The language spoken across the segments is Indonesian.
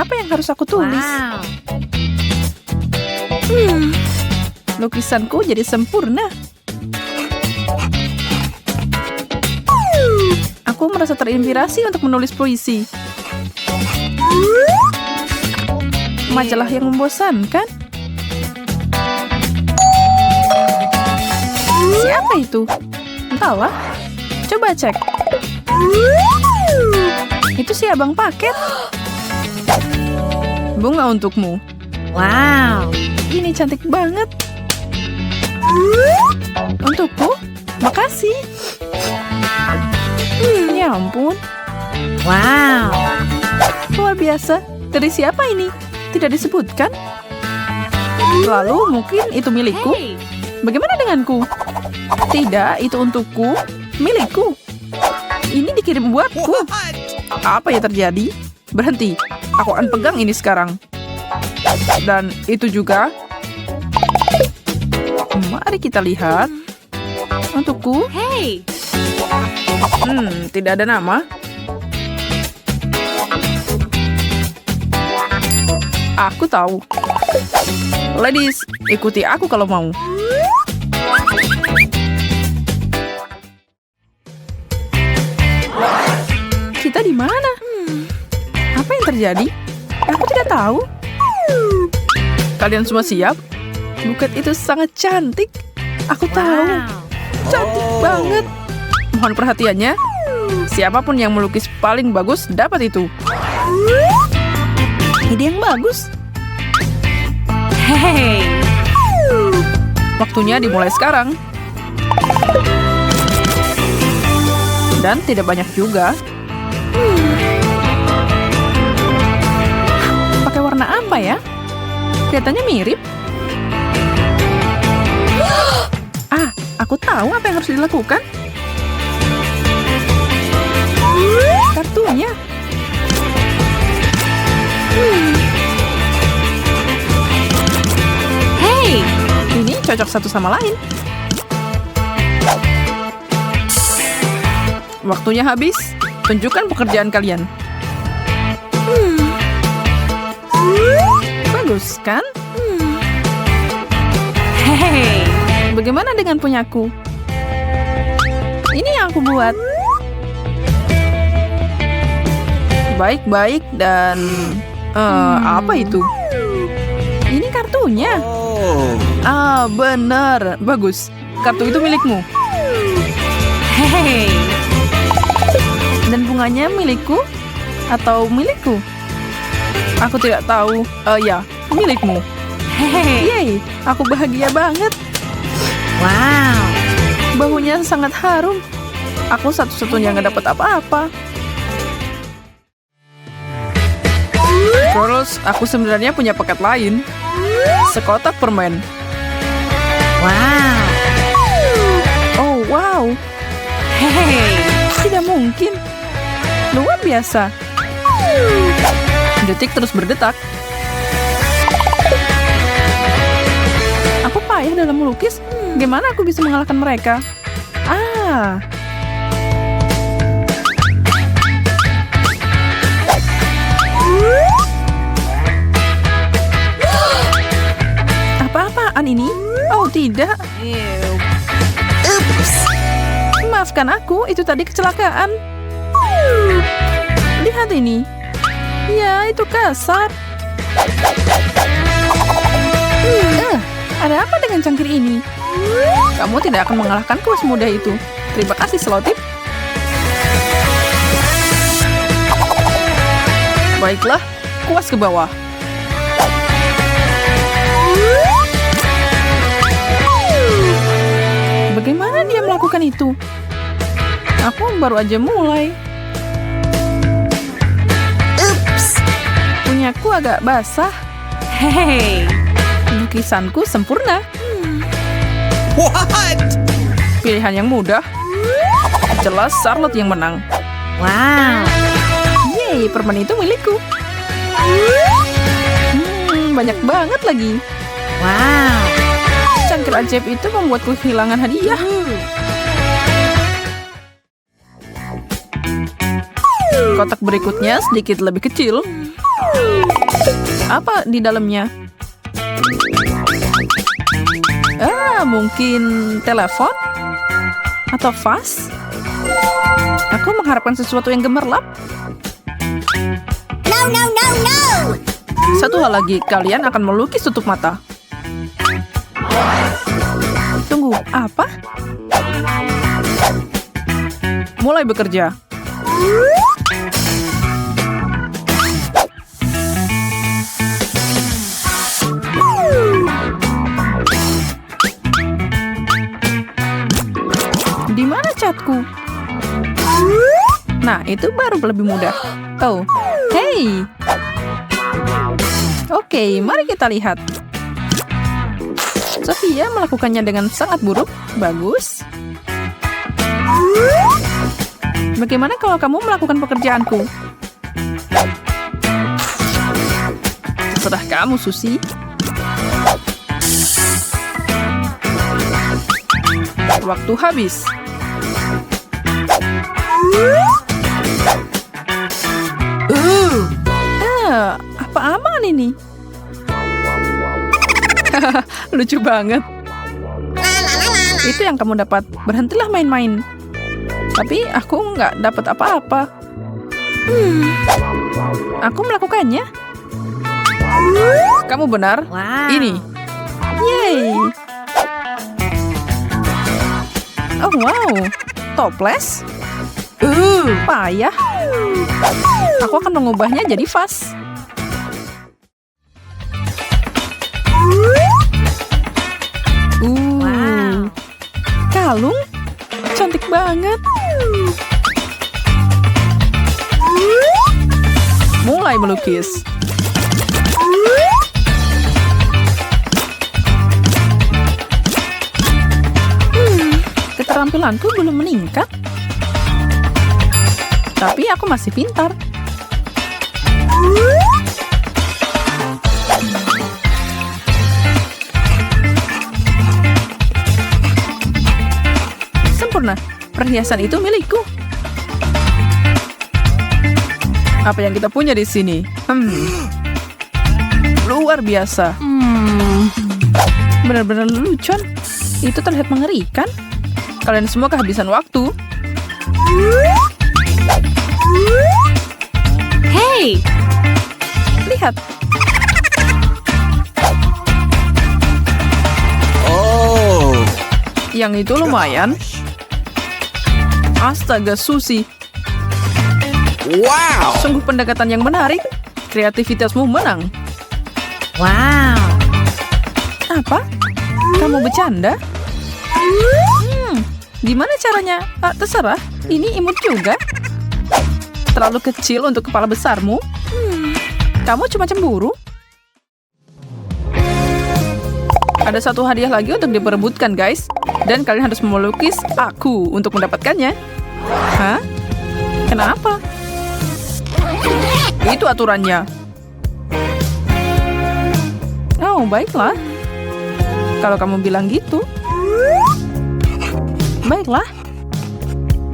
Apa yang harus aku tulis? Wow. Lukisanku jadi sempurna. Aku merasa terinspirasi untuk menulis puisi. Majalah yang membosankan. Siapa itu? Entahlah. Coba cek. Itu si abang paket. Bunga untukmu. Wow. Ini cantik banget. Untukku? Makasih. Ya ampun. Wow. Luar biasa. Dari siapa ini? Tidak disebutkan. Lalu mungkin itu milikku. Hey. Bagaimana denganku? Tidak, itu untukku. Milikku. Ini dikirim buatku. Apa yang terjadi? Berhenti. Aku akan pegang ini sekarang. Dan itu juga. Mari kita lihat. Untukku. Hey. Tidak ada nama. Aku tahu. Ladies, ikuti aku kalau mau. Kita di mana? Apa yang terjadi? Aku tidak tahu. Kalian semua siap? Buket itu sangat cantik. Aku tahu. Wow. Cantik banget. Mohon perhatiannya. Siapapun yang melukis paling bagus dapat itu. Ide yang bagus. Hey. Waktunya dimulai sekarang. Dan tidak banyak juga. Pakai warna apa ya? Kelihatannya mirip. Aku tahu apa yang harus dilakukan. Kartunya. Hey. Ini cocok satu sama lain. Waktunya habis. Tunjukkan pekerjaan kalian. Bagus, kan? Hey. Bagaimana dengan punyaku? Ini yang aku buat. Baik-baik dan... apa itu? Ini kartunya. Benar. Bagus. Kartu itu milikmu. Hey. Dan bunganya milikku? Atau milikku? Aku tidak tahu. Ya, milikmu. Hey. Yeay, aku bahagia banget. Wow. Baunya sangat harum. Aku satu-satunya nggak dapat apa-apa. Terus, aku sebenarnya punya paket lain. Sekotak permen. Wow. Oh, wow. Hey. Tidak mungkin. Luar biasa. Detik terus berdetak. Aku payah dalam melukis. Gimana aku bisa mengalahkan mereka? Apa-apaan ini? Oh, tidak. Ups. Maafkan aku, itu tadi kecelakaan. Lihat ini. Ya, itu kasar. Ada apa dengan cangkir ini? Kamu tidak akan mengalahkanku semudah itu. Terima kasih, Selotip. Baiklah, kuas ke bawah. Bagaimana dia melakukan itu? Aku baru aja mulai. Ups. Punyaku agak basah. Hey. Lukisanku sempurna. What? Pilihan yang mudah. Jelas Charlotte yang menang. Wow. Yeay, permen itu milikku. Banyak banget lagi. Wow. Cangkir ajaib itu membuatku kehilangan hadiah. Kotak berikutnya sedikit lebih kecil. Apa di dalamnya? Mungkin telepon? Atau vas? Aku mengharapkan sesuatu yang gemerlap. No! Satu hal lagi, kalian akan melukis tutup mata. Tunggu, apa? Mulai bekerja. Di mana catku? Nah, itu baru lebih mudah. Oh, hey. Oke, mari kita lihat. Sophia melakukannya dengan sangat buruk. Bagus. Bagaimana kalau kamu melakukan pekerjaanku? Terserah kamu, Susi. Waktu habis. Apa aman ini? Lucu banget. Itu yang kamu dapat. Berhentilah main-main. Tapi aku nggak dapat apa-apa. Aku melakukannya. Kamu benar. Wow. Ini. Yeay. Oh wow. Toples. Payah. Aku akan mengubahnya jadi vas. Wow. Kalung. Cantik banget. Mulai melukis. Keterampilanku belum meningkat. Tapi aku masih pintar. Sempurna. Perhiasan itu milikku. Apa yang kita punya di sini? Luar biasa. Benar-benar lelucon. Itu terlihat mengerikan. Kalian semua kehabisan waktu. Hey! Lihat. Oh! Yang itu lumayan. Astaga, Susi. Wow! Sungguh pendekatan yang menarik. Kreativitasmu menang. Wow. Apa? Kamu bercanda? Gimana caranya? Terserah. Ini imut juga. Terlalu kecil untuk kepala besarmu. Kamu cuma cemburu. Ada satu hadiah lagi untuk diperebutkan, guys. Dan kalian harus melukis aku untuk mendapatkannya. Hah? Kenapa? Itu aturannya. Oh, baiklah. Kalau kamu bilang gitu. Baiklah.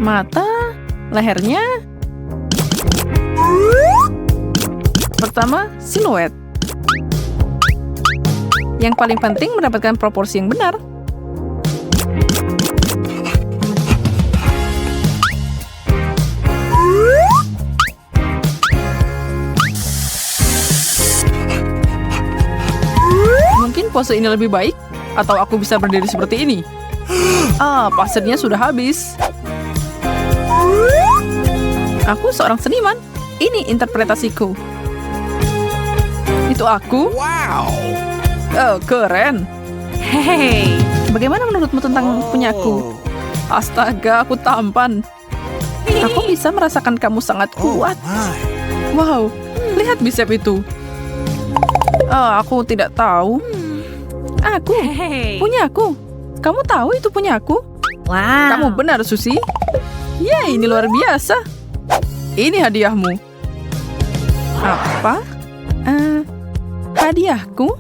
Mata, lehernya. Pertama, siluet. Yang paling penting mendapatkan proporsi yang benar. Mungkin pose ini lebih baik, atau aku bisa berdiri seperti ini. Pasirnya sudah habis. Aku seorang seniman. Ini interpretasiku. Itu aku. Wow! Oh, keren. Hey! Bagaimana menurutmu tentang punyaku? Astaga, aku tampan. Aku bisa merasakan kamu sangat kuat. Wow, lihat bicep itu. Aku tidak tahu. Aku, Hey! punyaku. Kamu tahu itu punyaku? Wow. Kamu benar, Susi. Yeay, ini luar biasa. Ini hadiahmu. Apa? Hadiahku?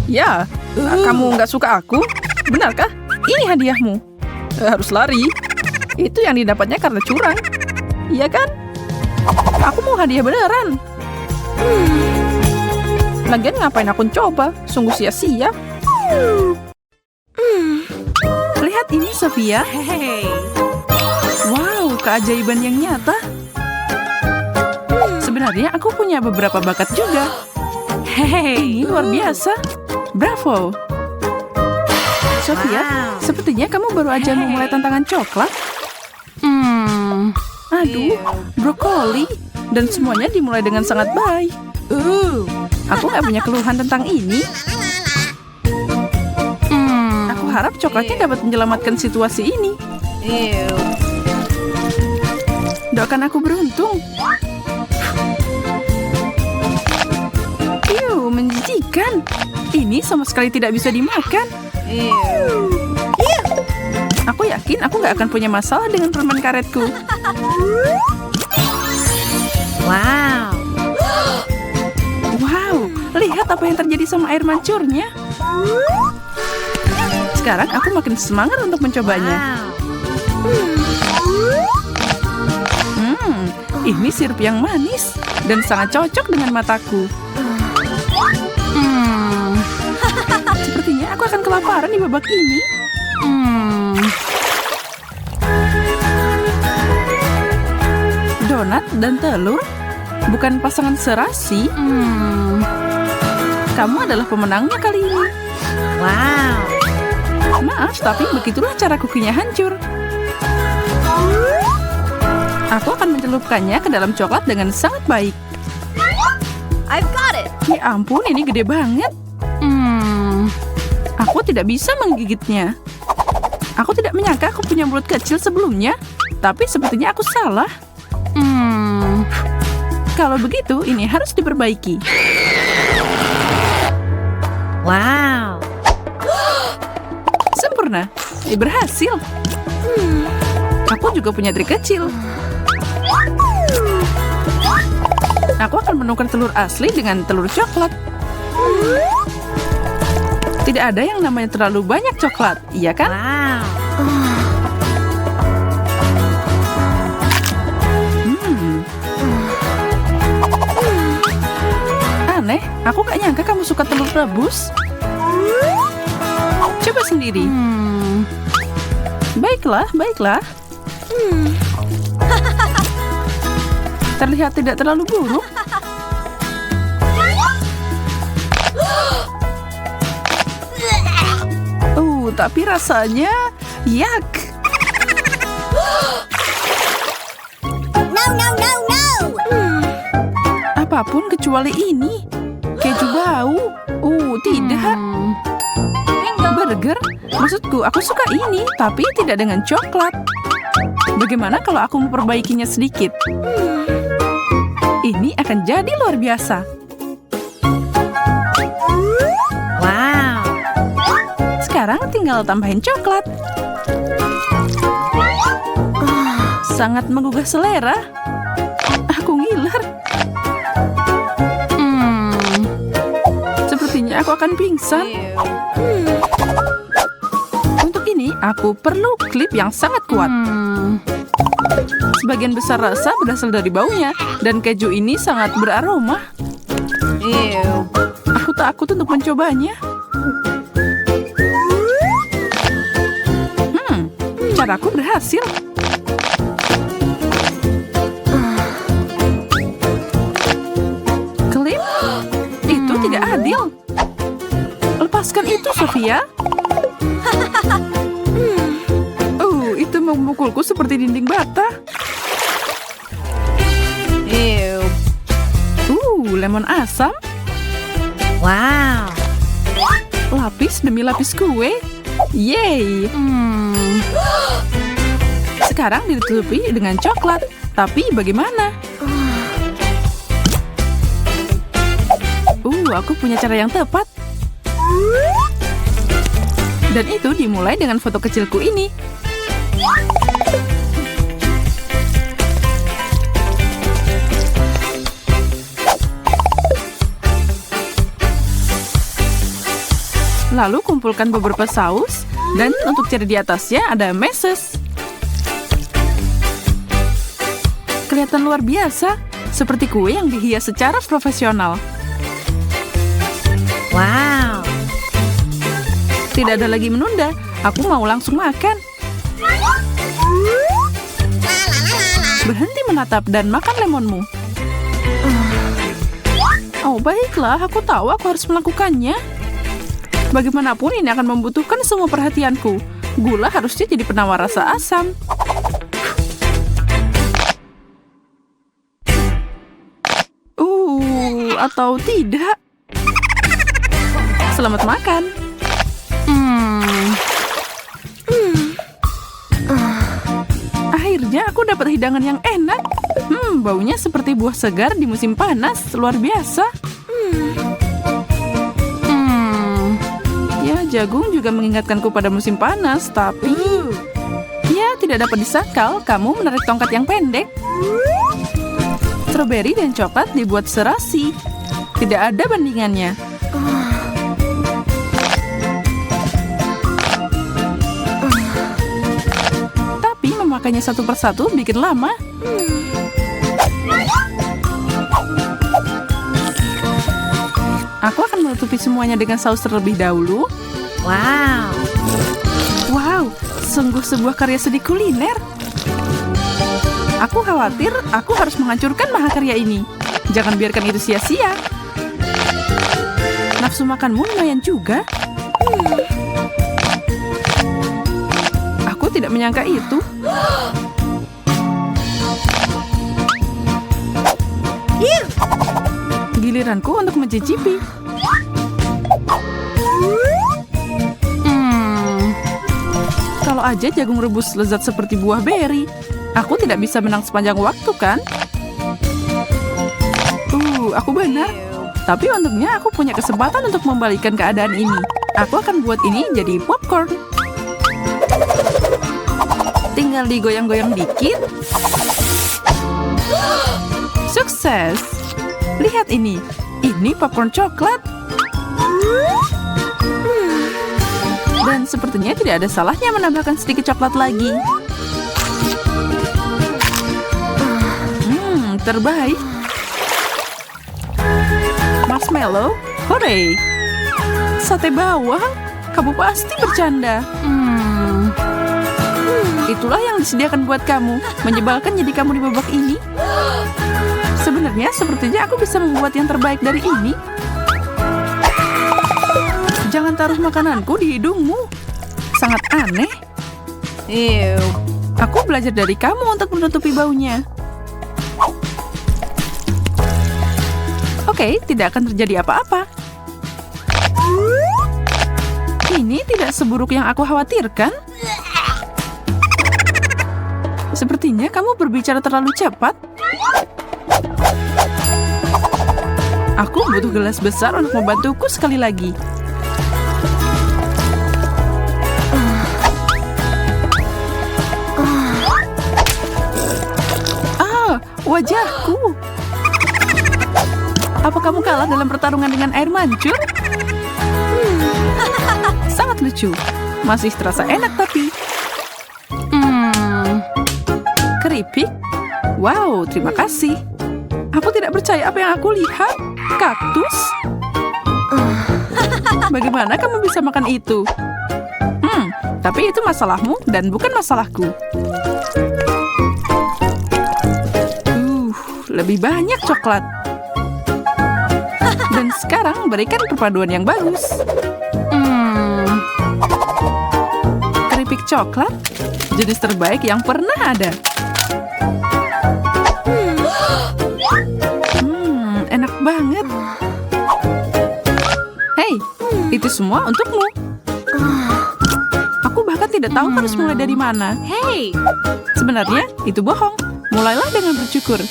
Ya, kamu nggak suka aku? Benarkah? Ini hadiahmu. Harus lari. Itu yang didapatnya karena curang. Iya kan? hadiah beneran. Lagian ngapain aku coba? Sungguh sia-sia. Lihat ini, Sophia. Hey. Wow, keajaiban yang nyata. Sebenarnya aku punya beberapa bakat juga. Hey. Ini luar biasa. Bravo. Sophia, Wow. sepertinya kamu baru aja memulai tantangan coklat. Aduh, brokoli. Dan semuanya dimulai dengan sangat baik. Aku nggak punya keluhan tentang ini. Aku harap coklatnya dapat menyelamatkan situasi ini. Doakan aku beruntung. Menjijikan. Ini sama sekali tidak bisa dimakan. Aku yakin aku nggak akan punya masalah dengan permen karetku. Wow. Wow, lihat apa yang terjadi sama air mancurnya. Sekarang aku makin semangat untuk mencobanya. Ini sirup yang manis dan sangat cocok dengan mataku. Sepertinya aku akan kelaparan di babak ini. Donat dan telur bukan pasangan serasi. Kamu adalah pemenangnya kali ini. Wow. Maaf, tapi begitulah cara kukinya hancur. Aku akan mencelupkannya ke dalam coklat dengan sangat baik. I've got it. Ya ampun, ini gede banget. Aku tidak bisa menggigitnya. Aku tidak menyangka aku punya mulut kecil sebelumnya, tapi sepertinya aku salah. Kalau begitu, ini harus diperbaiki. Wow. Sempurna. Berhasil. Aku juga punya trik kecil. Aku akan menukar telur asli dengan telur coklat. Tidak ada yang namanya terlalu banyak coklat, iya kan? Wow. Aneh, aku gak nyangka kamu suka telur rebus. Coba sendiri. Baiklah, baiklah. Terlihat tidak terlalu buruk. Tapi rasanya yak. No, no, no, no. Apapun kecuali ini. Keju bau. Tidak. Burger? Maksudku, aku suka ini, tapi tidak dengan coklat. Bagaimana kalau aku memperbaikinya sedikit? Ini akan jadi luar biasa. Wow. Sekarang tinggal tambahin coklat. Sangat menggugah selera. Aku ngiler. Sepertinya aku akan pingsan. Untuk ini, aku perlu klip yang sangat kuat. Sebagian besar rasa berasal dari baunya, dan keju ini sangat beraroma. Aku takut untuk mencobanya. Caraku berhasil. Klip? Itu tidak adil. Lepaskan itu, Sophia. Itu memukulku seperti dinding bata. Lemon asam. Wow. Lapis demi lapis kue. Yeay. Sekarang ditutupi dengan coklat. Tapi bagaimana? Aku punya cara yang tepat. Dan itu dimulai dengan foto kecilku ini. Lalu kumpulkan beberapa saus, dan untuk cherry di atasnya ada meses. Kelihatan luar biasa, Seperti kue yang dihias secara profesional. Wow. Tidak ada lagi menunda. Aku mau langsung makan. Berhenti menatap dan makan lemonmu. Oh, baiklah. Aku tahu aku harus melakukannya. Bagaimanapun ini akan membutuhkan semua perhatianku. Gula harusnya jadi penawar rasa asam. Atau tidak. Selamat makan. Akhirnya aku dapat hidangan yang enak. Baunya seperti buah segar di musim panas. Luar biasa. Ya, jagung juga mengingatkanku pada musim panas, tapi ya, tidak dapat disangkal kamu menarik tongkat yang pendek. Stroberi dan coklat dibuat serasi. Tidak ada bandingannya. Tapi memakainya satu persatu bikin lama. Aku akan menutupi semuanya dengan saus terlebih dahulu. Wow. Wow, sungguh sebuah karya seni kuliner. Aku khawatir aku harus menghancurkan mahakarya ini. Jangan biarkan itu sia-sia. Nafsu makanmu lumayan juga. Aku tidak menyangka itu. Giliranku untuk mencicipi. Kalau aja jagung rebus lezat seperti buah beri. Aku tidak bisa menang sepanjang waktu, kan? Aku benar. Tapi untungnya aku punya kesempatan untuk membalikkan keadaan ini. Aku akan buat ini jadi popcorn. Tinggal digoyang-goyang dikit. Sukses! Lihat ini. Ini popcorn coklat. Dan sepertinya tidak ada salahnya menambahkan sedikit coklat lagi. Terbaik. Marshmallow, hore! Sate bawang, kamu pasti bercanda. Itulah yang disediakan buat kamu. Menyebalkan jadi kamu di babak ini. Sebenarnya sepertinya aku bisa membuat yang terbaik dari ini. Jangan taruh makananku di hidungmu. Sangat aneh. Aku belajar dari kamu untuk menutupi baunya. Oke, tidak akan terjadi apa-apa. Ini tidak seburuk yang aku khawatirkan. Sepertinya kamu berbicara terlalu cepat. Aku butuh gelas besar untuk membantuku sekali lagi. Wajahku. Apa kamu kalah dalam pertarungan dengan air mancur? Sangat lucu. Masih terasa enak tapi. Keripik? Wow, terima kasih. Aku tidak percaya apa yang aku lihat. Kaktus? Bagaimana kamu bisa makan itu? Tapi itu masalahmu dan bukan masalahku. Lebih banyak coklat. Dan sekarang berikan perpaduan yang bagus. Keripik coklat, jenis terbaik yang pernah ada. Enak banget. Hei, itu semua untukmu. Aku bahkan tidak tahu harus mulai dari mana. Hey. Sebenarnya itu bohong. Mulailah dengan bersyukur.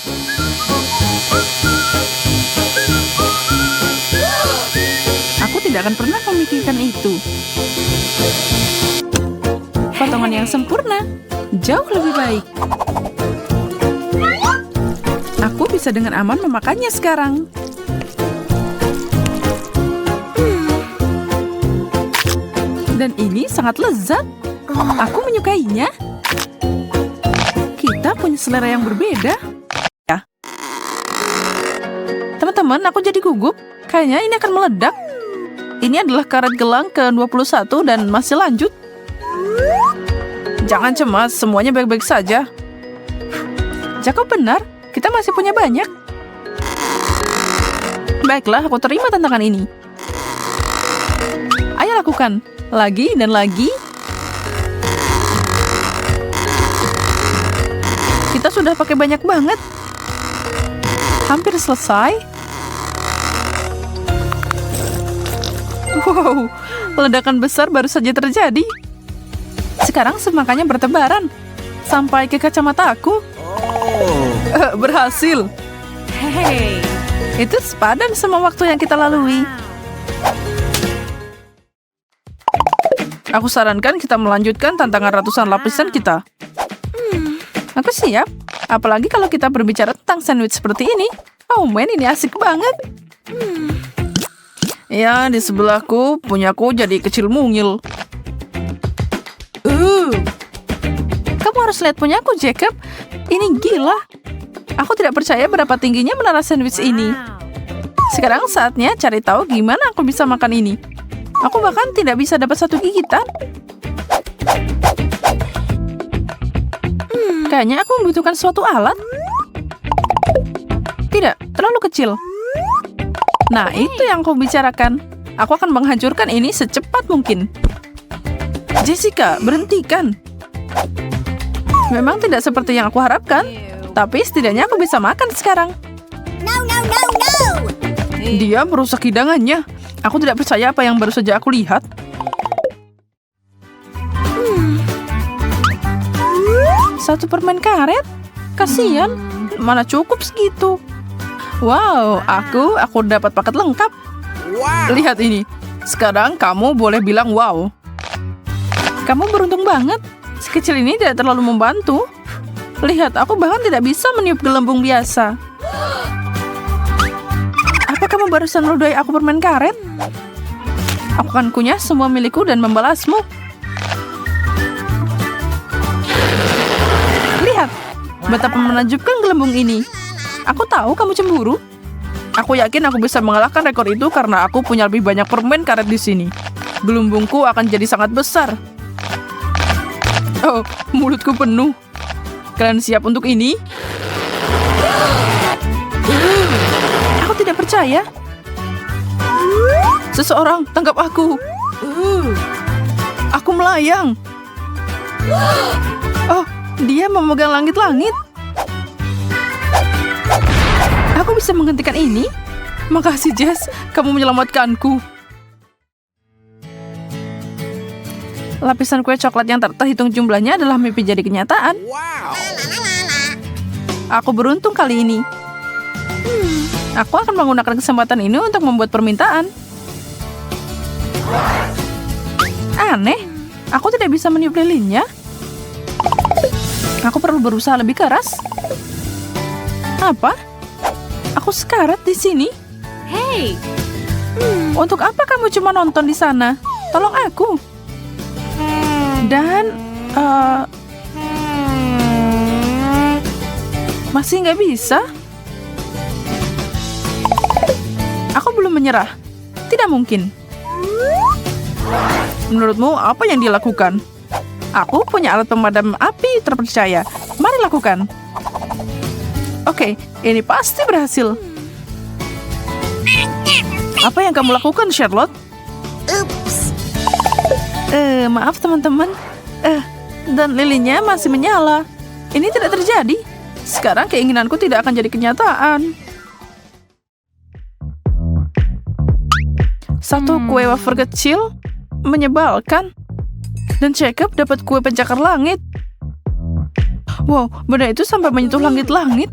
Aku tidak akan pernah memikirkan itu. Potongan yang sempurna, jauh lebih baik. Aku bisa dengan aman memakannya sekarang. Dan ini sangat lezat. Aku menyukainya. Kita punya selera yang berbeda. Ya. teman-teman, aku jadi gugup. Kayaknya ini akan meledak. Ini adalah karet gelang ke-21 dan masih lanjut. Jangan cemas, semuanya baik-baik saja. Jacob benar, kita masih punya banyak. Baiklah, aku terima tantangan ini. Ayo lakukan. Lagi dan lagi. Kita sudah pakai banyak banget. Hampir selesai. Wow, ledakan besar baru saja terjadi. Sekarang semakannya bertebaran. Sampai ke kacamata aku. Berhasil. Hey. Itu sepadan sama waktu yang kita lalui. Aku sarankan kita melanjutkan tantangan ratusan lapisan kita. Aku siap. Apalagi kalau kita berbicara tentang sandwich seperti ini. Oh man, ini asik banget. Ya, di sebelahku, punyaku jadi kecil mungil. Kamu harus lihat punyaku, Jacob. Ini gila. Aku tidak percaya berapa tingginya menara sandwich ini. Sekarang saatnya cari tahu gimana aku bisa makan ini. Aku bahkan tidak bisa dapat satu gigitan. Kayaknya aku membutuhkan suatu alat. Tidak, terlalu kecil. Nah, itu yang aku bicarakan. Aku akan menghancurkan ini secepat mungkin. Jessica, berhentikan. Memang tidak seperti yang aku harapkan. Tapi setidaknya aku bisa makan sekarang. No, no, no, no! Dia merusak hidangannya. Aku tidak percaya apa yang baru saja aku lihat. Satu permen karet? Kasian, mana cukup segitu. Wow, aku dapat paket lengkap. Lihat ini. Sekarang kamu boleh bilang wow. Kamu beruntung banget. Sekecil ini tidak terlalu membantu. Lihat, aku bahkan tidak bisa meniup gelembung biasa. Apa kamu barusan meludahi aku permen karet? Aku akan kunyah semua milikku dan membalasmu. Lihat, betapa menakjubkan gelembung ini. Aku tahu kamu cemburu. Aku yakin aku bisa mengalahkan rekor itu karena aku punya lebih banyak permen karet di sini. Gelembungku akan jadi sangat besar. Oh, mulutku penuh. Kalian siap untuk ini? Aku tidak percaya. Seseorang tangkap aku. Aku melayang. Oh, dia memegang langit-langit. Aku bisa menghentikan ini. Makasih, Jess. Kamu menyelamatkanku. Lapisan kue coklat yang terhitung jumlahnya adalah mimpi jadi kenyataan. Aku beruntung kali ini. Aku akan menggunakan kesempatan ini untuk membuat permintaan. Aneh, aku tidak bisa meniup lilinnya. Aku perlu berusaha lebih keras. Apa? Aku sekarat di sini. Hey. Untuk apa kamu cuma nonton di sana? Tolong aku. Dan masih nggak bisa. Aku belum menyerah. Tidak mungkin. Menurutmu apa yang dilakukan? Aku punya alat pemadam api terpercaya. Mari lakukan. Oke, ini pasti berhasil. Apa yang kamu lakukan, Charlotte? Oops! Maaf teman-teman. Dan lilinnya masih menyala. Ini tidak terjadi. Sekarang keinginanku tidak akan jadi kenyataan. Satu kue wafer kecil menyebalkan. Dan Jacob dapat kue pencakar langit. Wow, benda itu sampai menyentuh langit-langit.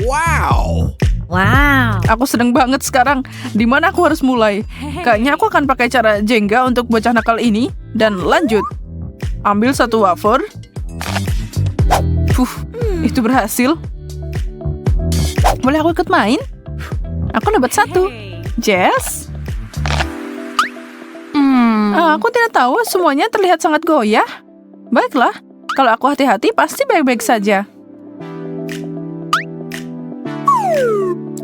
Wow! Wow. Aku sedang banget sekarang. Di mana aku harus mulai? Kayaknya aku akan pakai cara Jenga untuk bocah nakal ini. Dan lanjut. Ambil satu wafer. Itu berhasil. Boleh aku ikut main? Aku dapat satu. Jess? Aku tidak tahu, semuanya terlihat sangat goyah. Baiklah, kalau aku hati-hati pasti baik-baik saja.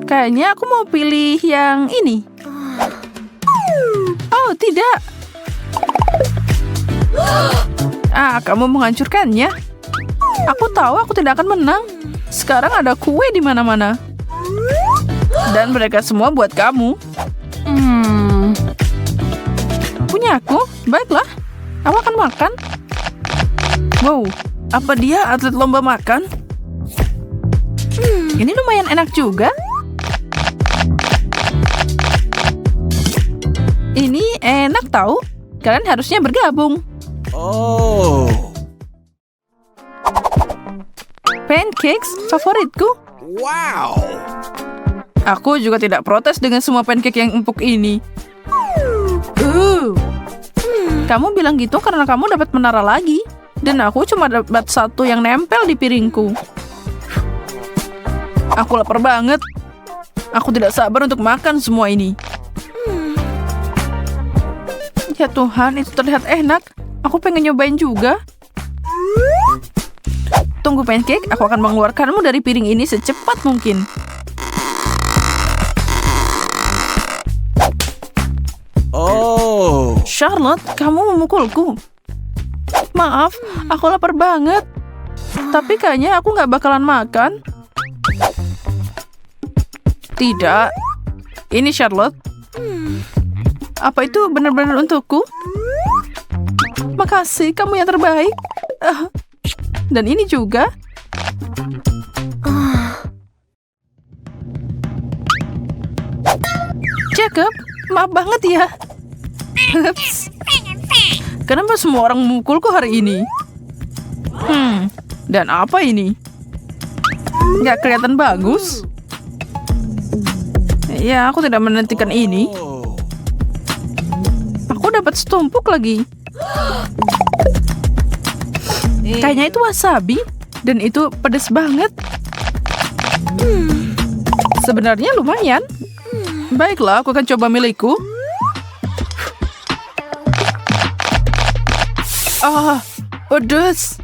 Kayaknya aku mau pilih yang ini. Oh, tidak. Kamu menghancurkannya. Aku tahu aku tidak akan menang. Sekarang ada kue di mana-mana. Dan mereka semua buat kamu. Punya aku? Baiklah. Aku akan makan. Wow, apa dia atlet lomba makan? Ini lumayan enak juga. Ini enak tahu. Kalian harusnya bergabung. Oh. Pancakes favoritku. Wow. Aku juga tidak protes dengan semua pancake yang empuk ini. Kamu bilang gitu karena kamu dapat menara lagi. Dan aku cuma dapat satu yang nempel di piringku. Aku lapar banget. Aku tidak sabar untuk makan semua ini. Ya Tuhan, itu terlihat enak. Aku pengen nyobain juga. Tunggu pancake, aku akan mengeluarkanmu dari piring ini secepat mungkin. Oh. Charlotte, kamu memukulku. Maaf, aku lapar banget. Tapi kayaknya aku nggak bakalan makan. Tidak. Ini Charlotte. Apa itu benar-benar untukku? Makasih, kamu yang terbaik. Dan ini juga. Jacob, maaf banget ya. Ups. Kenapa semua orang memukulku hari ini? Dan apa ini? Nggak kelihatan bagus. Ya, aku tidak menantikan ini. Aku dapat setumpuk lagi. Kayaknya itu wasabi. Dan itu pedas banget. Sebenarnya lumayan. Baiklah, aku akan coba milikku. Pedas.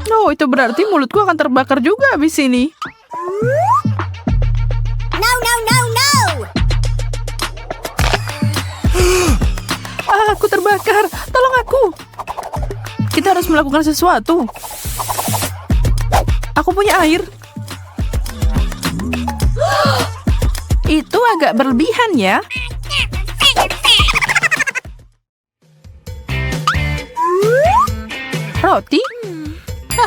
Oh, itu berarti mulutku akan terbakar juga habis ini. No, no, no, no! Aku terbakar. Tolong aku. Kita harus melakukan sesuatu. Aku punya air. Itu agak berlebihan ya. Roti?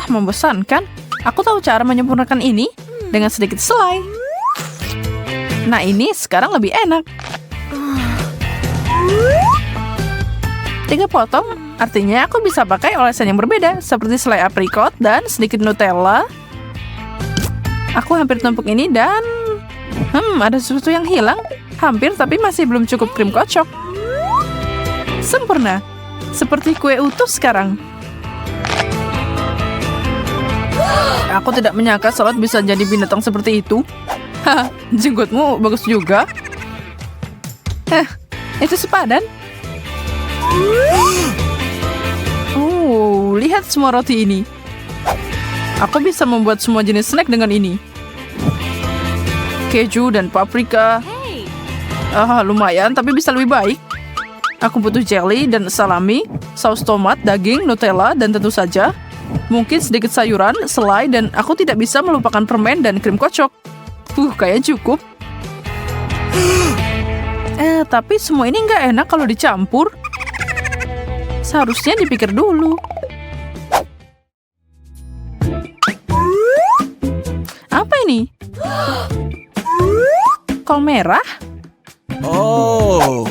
Membosankan. Aku tahu cara menyempurnakan ini dengan sedikit selai. Nah, ini sekarang lebih enak. 3 potong, artinya aku bisa pakai olesan yang berbeda, seperti selai aprikot dan sedikit Nutella. Aku hampir tumpuk ini dan... ada sesuatu yang hilang. Hampir, tapi masih belum cukup krim kocok. Sempurna. Seperti kue utuh sekarang. Aku tidak menyangka Charlotte bisa jadi binatang seperti itu. Jenggotmu bagus juga. Itu sepadan. Lihat semua roti ini. Aku bisa membuat semua jenis snack dengan ini. Keju dan paprika. Lumayan, tapi bisa lebih baik. Aku butuh jelly dan salami, saus tomat, daging, Nutella, dan tentu saja mungkin sedikit sayuran, selai, dan aku tidak bisa melupakan permen dan krim kocok. Kayaknya cukup. Tapi semua ini nggak enak kalau dicampur. Seharusnya dipikir dulu. Apa ini? Kol merah? Oh.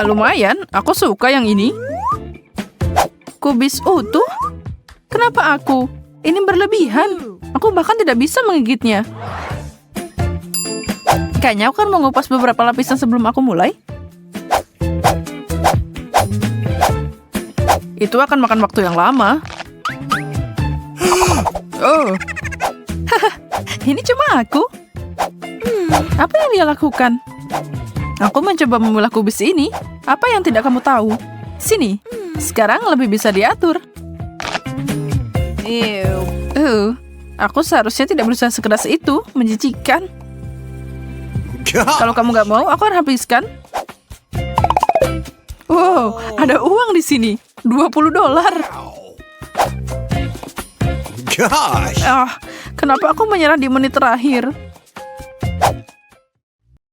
Lumayan, aku suka yang ini. Kubis utuh? Kenapa aku? Ini berlebihan. Aku bahkan tidak bisa menggigitnya. Kayaknya aku akan mengupas beberapa lapisan sebelum aku mulai. Itu akan makan waktu yang lama. Ini cuma aku. Apa yang dia lakukan? Aku mencoba memilah kubis ini. Apa yang tidak kamu tahu? Sini. Sekarang lebih bisa diatur. Aku seharusnya tidak berusaha sekeras itu. Menjijikan. Kalau kamu nggak mau, aku akan habiskan. Wow, ada uang di sini. $20. Gosh. Ah, kenapa aku menyerah di menit terakhir?